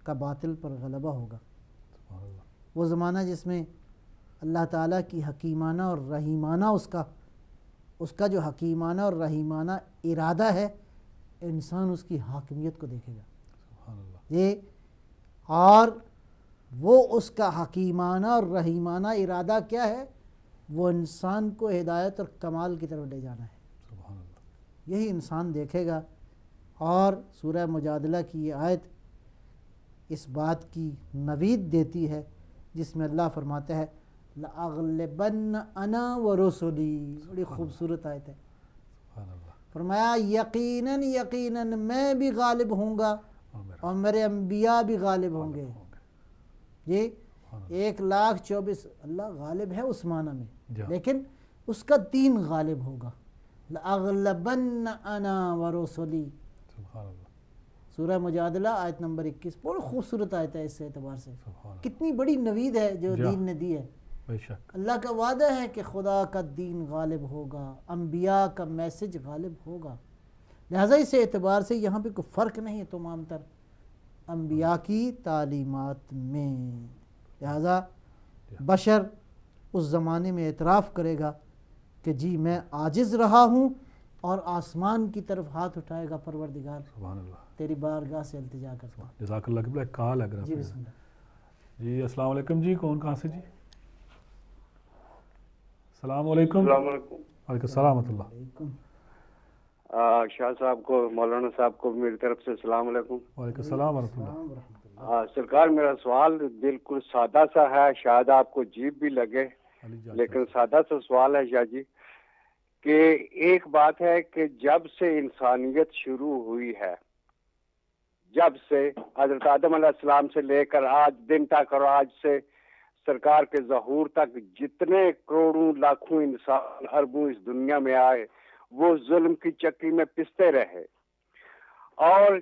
کا باطل پر غلبہ ہوگا. سبحان اللہ. وہ زمانہ جس میں اللہ تعالیٰ کی حکیمانہ اور رحیمانہ اس کا جو حکیمانہ اور رحیمانہ ارادہ ہے، انسان اس کی حاکمیت کو دیکھے گا. سبحان اللہ. یہ اور وہ اس کا حکیمانہ اور رحیمانہ ارادہ کیا ہے؟ وہ انسان کو ہدایت اور کمال کی طرف لے جانا ہے. سبحان اللہ. یہی انسان دیکھے گا. اور سورہ مجادلہ کی یہ آیت اس بات کی نوید دیتی ہے جس میں اللہ فرماتا ہے لَأَغْلِبَنَّ أَنَا وَرُسُلِي. بڑی خوبصورت آیت ہے. سبحان اللہ. فرمایا یقیناً میں بھی غالب ہوں گا اور میرے انبیاء بھی غالب ہوں گے. یہ 1,24,000 اللہ غالب ہے اس معنی میں، لیکن اس کا دین غالب ہوگا. لَأَغْلِبَنَّ أَنَا وَرُسُلِي. سبحان اللہ. سورہ مجادلہ آیت نمبر 21. بڑی خوبصورت آیت ہے. اس اعتبار سے سبحان اللہ. کتنی بڑی نوید ہے جو دین نے دی ہے. بے شک. اللہ کا وعدہ ہے کہ خدا کا دین غالب ہوگا، انبیاء کا میسج غالب ہوگا. لہٰذا اس اعتبار سے یہاں پہ کوئی فرق نہیں ہے تمام تر انبیاء کی تعلیمات میں. لہٰذا بشر اس زمانے میں اعتراف کرے گا کہ جی میں عاجز رہا ہوں، اور آسمان کی طرف ہاتھ اٹھائے گا، پروردگار سبحان اللہ. تیری بارگاہ سے التجا کرتا ہوں. جزاک اللہ. قبلہ ایک کال ہے. جی بسم اللہ. جی السلام علیکم. جی کون کہاں سے؟ جی السلام علیکم. السلام علیکم. وعلیکم السلام ورحمۃ اللہ. شاہ صاحب کو، مولانا صاحب کو میری طرف سے السلام علیکم. وعلیکم السلام ورحمۃ اللہ. سرکار میرا سوال بالکل سادہ سا ہے، شاید آپ کو عجیب بھی لگے، لیکن سادہ سا سوال ہے شاہ جی، کہ ایک بات ہے کہ جب سے انسانیت شروع ہوئی ہے، جب سے حضرت آدم علیہ السلام سے لے کر آج دن تک اور آج سے سرکار کے ظہور تک جتنے کروڑوں لاکھوں انسان اربوں اس دنیا میں آئے، وہ ظلم کی چکی میں پستے رہے. اور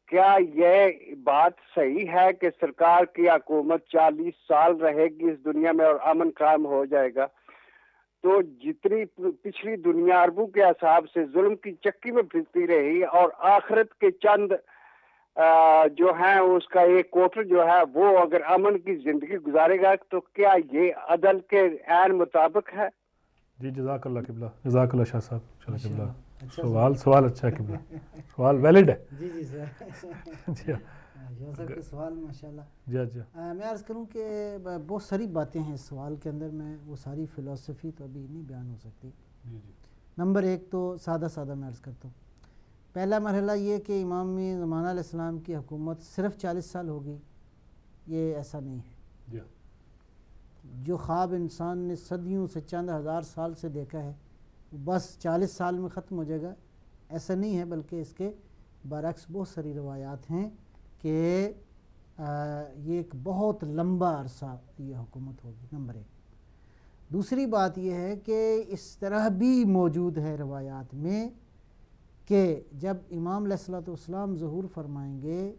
کیا یہ بات صحیح ہے کہ سرکار کی حکومت 40 سال رہے گی اس دنیا میں اور امن قائم ہو جائے گا؟ تو جتنی پچھلی دنیا اربوں کے حساب سے ظلم کی چکی میں پھستی رہی، اور آخرت کے چند جو ہیں اس کا ایک کوٹر جو ہے وہ اگر امن کی زندگی گزارے گا، تو کیا یہ عدل کے عین مطابق ہے؟ جی جزاک اللہ قبلہ. جزاک اللہ شاہ صاحب. چلو قبلہ. سوال اچھا ہے قبلہ، سوال ویلڈ ہے. جی جی سر. جی شاہ صاحب کے سوال ماشاءاللہ. جی اچھا. میں عرض کروں کہ بہت ساری باتیں ہیں اس سوال کے اندر، میں وہ ساری فلسفی تو ابھی نہیں بیان ہو سکتی. جی جی. نمبر ایک تو سادہ میں عرض کرتا ہوں. پہلا مرحلہ یہ کہ امام زمانہ علیہ السلام کی حکومت صرف 40 سال ہوگی، یہ ایسا نہیں ہے. جی. جو خواب انسان نے صدیوں سے چند ہزار سال سے دیکھا ہے بس 40 سال میں ختم ہو جائے گا، ایسا نہیں ہے، بلکہ اس کے برعکس بہت ساری روایات ہیں کہ یہ ایک بہت لمبا عرصہ یہ حکومت ہوگی. نمبر ایک. دوسری بات یہ ہے کہ اس طرح بھی موجود ہے روایات میں کہ جب امام علیہ السلام ظہور فرمائیں گے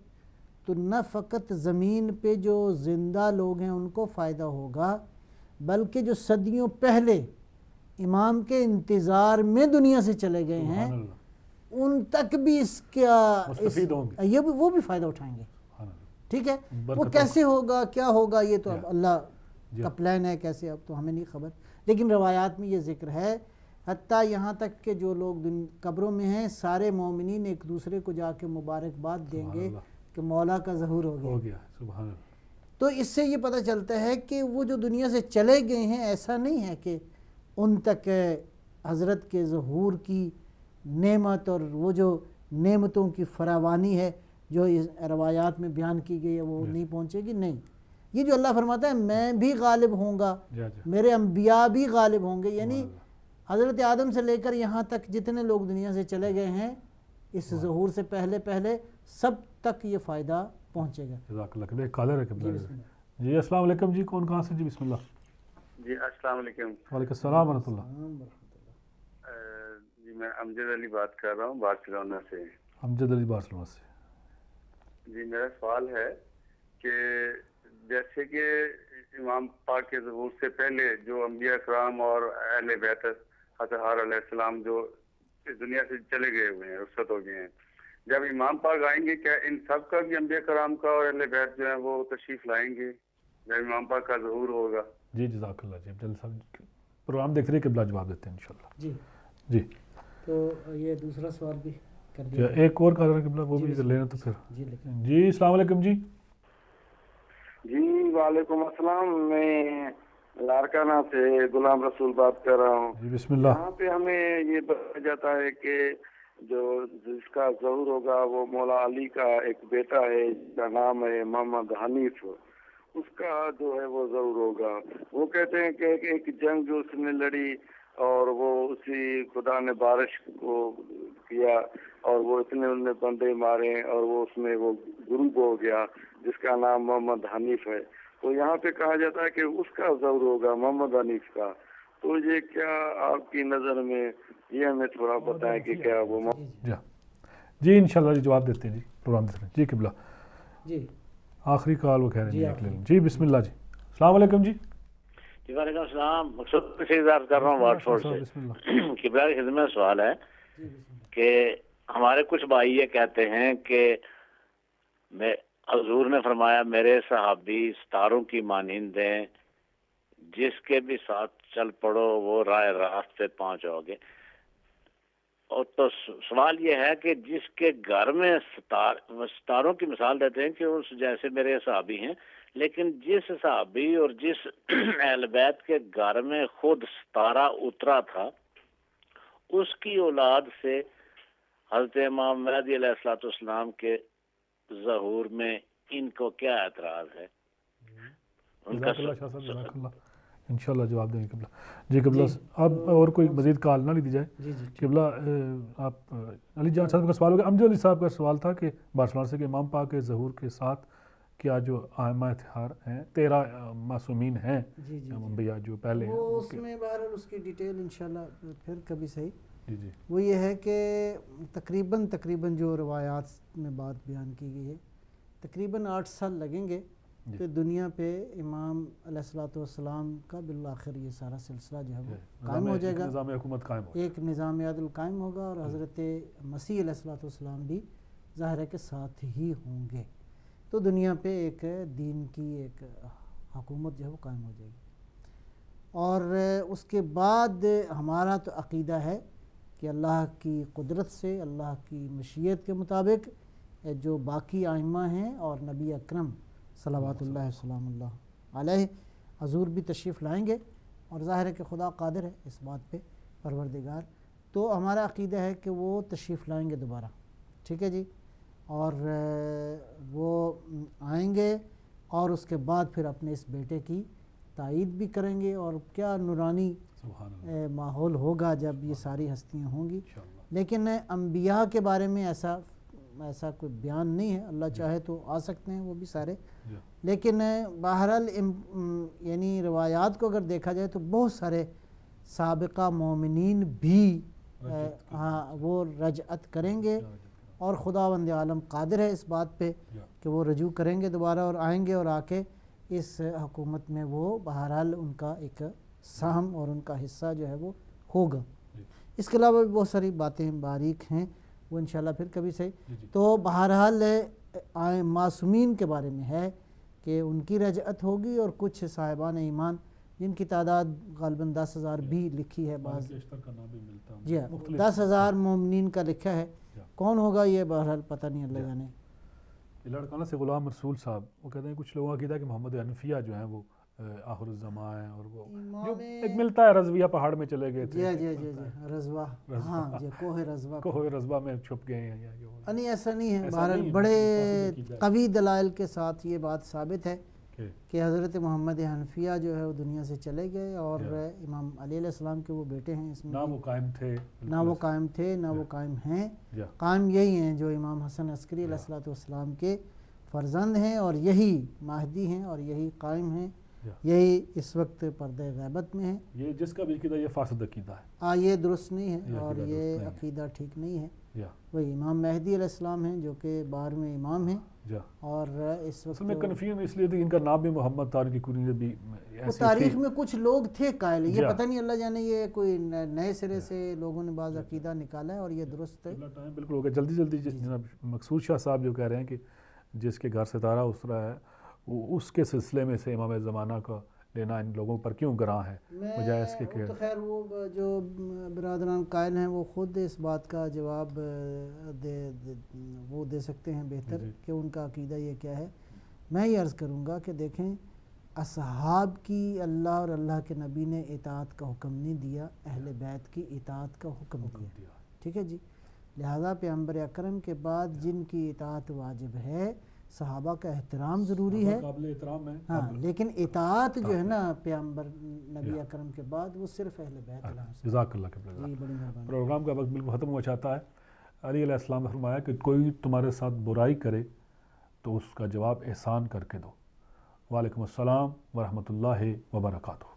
تو نہ فقط زمین پہ جو زندہ لوگ ہیں ان کو فائدہ ہوگا، بلکہ جو صدیوں پہلے امام کے انتظار میں دنیا سے چلے گئے ہیں ان تک بھی اس کا وہ بھی فائدہ اٹھائیں گے. ٹھیک ہے، وہ کیسے ہوگا کیا ہوگا یہ تو اب اللہ کا پلان ہے، کیسے اب تو ہمیں نہیں خبر، لیکن روایات میں یہ ذکر ہے. حتیٰ یہاں تک کہ جو لوگ قبروں میں ہیں سارے مومنین ایک دوسرے کو جا کے مبارکباد دیں گے کہ مولا کا ظہور ہو گیا. سبحان اللہ. تو اس سے یہ پتہ چلتا ہے کہ وہ جو دنیا سے چلے گئے ہیں ایسا نہیں ہے کہ ان تک حضرت کے ظہور کی نعمت اور وہ جو نعمتوں کی فراوانی ہے جو روایات میں بیان کی گئی ہے وہ نہیں پہنچے گی. نہیں، یہ جو اللہ فرماتا ہے میں بھی غالب ہوں گا، میرے انبیاء بھی غالب ہوں گے، یعنی حضرت آدم سے لے کر یہاں تک جتنے لوگ دنیا سے چلے گئے ہیں اس ظہور سے پہلے سب تک یہ فائدہ پہنچے گا. جزاک اللہ. کالر ہے قبلہ. جی السلام علیکم. جی کون کہاں سے؟ جی بسم اللہ. جی السلام علیکم. وعلیکم السلام ورحمۃ اللہ. جی میں امجد علی بات کر رہا ہوں بارسلونا سے. امجد علی بارسلونا سے. جی میرا سوال ہے کہ جیسے کہ امام پاک کے ظہور سے پہلے جو انبیاء کرام اور اہل بیت حضرت علیہ السلام جو اس دنیا سے چلے گئے ہوئے ہیں، رخصت ہو گئے ہیں، جب امام پاک آئیں گے کیا ان سب کا بھی انبیاء کرام کا اور اہل بیت جو ہیں وہ تشریف لائیں گے جب امام پاک کا ظہور ہوگا؟ جی جزاک اللہ. جی عبداللہ صاحب پروگرام دیکھ رہے قبلہ جواب دیتے ہیں انشاءاللہ. جی جی. تو یہ دوسرا سوال بھی کر دیا. ایک اور کر رہے ہیں قبلہ، وہ بھی لینا تو پھر. جی السلام علیکم. جی جی وعلیکم السلام. میں لارکانہ سے غلام رسول بات کر رہا ہوں. جی بسم اللہ. یہاں پہ ہمیں یہ بتایا جاتا ہے کہ جو جس کا ظہور ہوگا وہ مولا علی کا ایک بیٹا ہے جس کا نام ہے محمد حنیف، اس کا جو ہے وہ ظہور ہوگا. وہ کہتے ہیں کہ ایک جنگ جو اس نے لڑی اور وہ اسی خدا نے بارش کو کیا اور وہ اتنے انہوں نے بندے مارے اور وہ اس میں وہ گروپ ہو گیا جس کا نام محمد حنیف ہے. تو یہاں پہ کہا جاتا ہے کہ اس کا ظہور ہوگا محمد حنیف کا. تو یہ کیا آپ کی نظر میں یہ ہمیں تھوڑا بتائیں کہ کیا وہ جی انشاءاللہ جواب دیتے ہیں. جی پروگرام دیکھ رہے ہیں. جی قبلہ. جی آخری کال وہ کہہ رہے ہیں. جی بسم اللہ. جی السلام علیکم. جی جی وعلیکم السلام. مقصود سے عرض کر رہا ہوں واٹ فورڈ سے. قبلہ کی خدمت سوال ہے کہ ہمارے کچھ بھائی یہ کہتے ہیں کہ حضور نے فرمایا میرے صحابی ستاروں کی مانند ہیں، جس کے بھی ساتھ چل پڑو وہ راہ راست پہ پہنچو گے. اور تو سوال یہ ہے کہ جس کے گھر میں ستاروں کی مثال دیتے ہیں کہ اس جیسے میرے صحابی ہیں، لیکن جس صحابی اور جس اہل بیت کے گھر میں خود ستارہ اترا تھا اس کی اولاد سے حضرت امام مہدی علیہ الصلوۃ والسلام کے ظہور میں ان کو کیا اعتراض ہے؟ انشاءاللہ جواب دیں گے قبلہ. جی قبلہ اب اور کوئی مزید کال نہ لی دی جائے. قبلہ آپ علی جان صاحب کا سوال ہوگا. امجد علی صاحب کا سوال تھا کہ بارسلونا سے کہ امام پاک کے ظہور کے ساتھ کیا جو آئمہ اتحار ہیں 13 معصومین ہیں انبیاء جو پہلے ہیں، وہ اس میں بہرحال اس کی ڈیٹیل انشاءاللہ پھر کبھی صحیح. جی وہ یہ ہے کہ تقریباً جو روایات میں بات بیان کی گئی ہے تقریباً 8 سال لگیں گے کہ دنیا پہ امام علیہ الصلوۃ والسلام کا بالآخر یہ سارا سلسلہ جو ہے وہ قائم ہو جائے گا، نظام حکومت قائم ہوگا، ایک نظام عدل قائم ہوگا اور حضرت مسیح علیہ الصلوۃ والسلام بھی ظاہر ہے کہ ساتھ ہی ہوں گے. تو دنیا پہ ایک دین کی ایک حکومت جو ہے وہ قائم ہو جائے گی. اور اس کے بعد ہمارا تو عقیدہ ہے کہ اللہ کی قدرت سے، اللہ کی مشیت کے مطابق جو باقی ائمہ ہیں اور نبی اکرم صلوات اللہ وسلام اللہ علیہ حضور بھی تشریف لائیں گے، اور ظاہر ہے کہ خدا قادر ہے اس بات پہ، پروردگار، تو ہمارا عقیدہ ہے کہ وہ تشریف لائیں گے دوبارہ، ٹھیک ہے جی، اور وہ آئیں گے اور اس کے بعد پھر اپنے اس بیٹے کی تائید بھی کریں گے، اور کیا نورانی ماحول ہوگا جب یہ ساری ہستیاں ہوں گی۔ لیکن انبیاء کے بارے میں ایسا کوئی بیان نہیں ہے، اللہ چاہے تو آ سکتے ہیں وہ بھی سارے، لیکن بہرحال یعنی روایات کو اگر دیکھا جائے تو بہت سارے سابقہ مومنین بھی وہ رجعت کریں گے، اور خداوند عالم قادر ہے اس بات پہ کہ وہ رجوع کریں گے دوبارہ اور آئیں گے، اور آ کے اس حکومت میں وہ بہرحال ان کا ایک سہم اور ان کا حصہ جو ہے وہ ہوگا۔ اس کے علاوہ بھی بہت ساری باتیں باریک ہیں، وہ انشاءاللہ پھر کبھی سے۔ تو بہرحال معصومین کے بارے میں ہے کہ ان کی رجعت ہوگی، اور کچھ صاحبان ایمان جن کی تعداد غالباً 10,000 بھی لکھی ہے، بعض جی ہاں 10,000 مومنین کا لکھا ہے، کون ہوگا یہ بہرحال پتہ نہیں، اللہ جانے۔ لڑکانہ سے غلام رسول صاحب وہ کہتے ہیں کچھ لوگوں کا عقیدہ کہ محمد حنفیہ جو ہیں وہ آخر الزمان ہیں، اور وہ جو ایک ملتا ہے رضویہ پہاڑ میں چلے گئے تھے، جی رضوہ، ہاں جی کوہ رضوہ میں چھپ گئے ہیں، نہیں ایسا نہیں ہے، بہرحال بڑے قوی دلائل کے ساتھ یہ بات ثابت ہے کہ حضرت محمد حنفیہ جو ہے وہ دنیا سے چلے گئے، اور امام علی علیہ السلام کے وہ بیٹے ہیں، اس میں نہ وہ قائم تھے نہ وہ قائم ہیں، قائم یہی ہیں جو امام حسن عسکری علیہ السلام کے فرزند ہیں، اور یہی مہدی ہیں، اور یہی قائم ہیں، یہی اس وقت پردہ غیبت میں ہے۔ یہ جس کا بھی عقیدہ یہ فاسد عقیدہ ہے، یہ درست نہیں ہے، اور یہ عقیدہ ٹھیک نہیں ہے۔ وہی امام مہدی علیہ السلام ہیں جو کہ 12ویں امام ہیں، اور اس وقت میں کنفیوژن اس لیے تھی ان کا نام بھی محمد تاریخ قرنی بھی تاریخ میں کچھ لوگ تھے قائل، یہ پتہ نہیں اللہ جانے یہ کوئی نئے سرے سے لوگوں نے بعض عقیدہ نکالا ہے، اور یہ درست ہے۔ بالکل ہو گیا، جلدی جناب مقصود شاہ صاحب جو کہہ رہے ہیں کہ جس کے گھر ستارہ اترا ہے وہ اس کے سلسلے میں سے امام زمانہ کا لینا ان لوگوں پر کیوں گراں ہے، بجائے اس کے کہ خیر وہ جو برادران قائل ہیں وہ خود اس بات کا جواب وہ دے سکتے ہیں بہتر کہ ان کا عقیدہ یہ کیا ہے۔ میں یہ عرض کروں گا کہ دیکھیں، اصحاب کی اللہ اور اللہ کے نبی نے اطاعت کا حکم نہیں دیا، اہل بیت کی اطاعت کا حکم دیا، ٹھیک ہے جی، لہذا پیغمبر اکرم کے بعد جن کی اطاعت واجب ہے، صحابہ کا احترام ضروری ہے، قابل احترام ہے، ہاں، لیکن اطاعت جو ہے نا پیغمبر نبی اکرم کے بعد وہ صرف اہل بیت اللہ سے۔ جزاک اللہ جی بڑی مہربانی۔ پروگرام کا وقت بالکل ختم ہوا چاہتا ہے۔ علی علیہ السلام نے فرمایا کہ کوئی تمہارے ساتھ برائی کرے تو اس کا جواب احسان کر کے دو۔ وعلیکم السلام ورحمۃ اللہ وبرکاتہ۔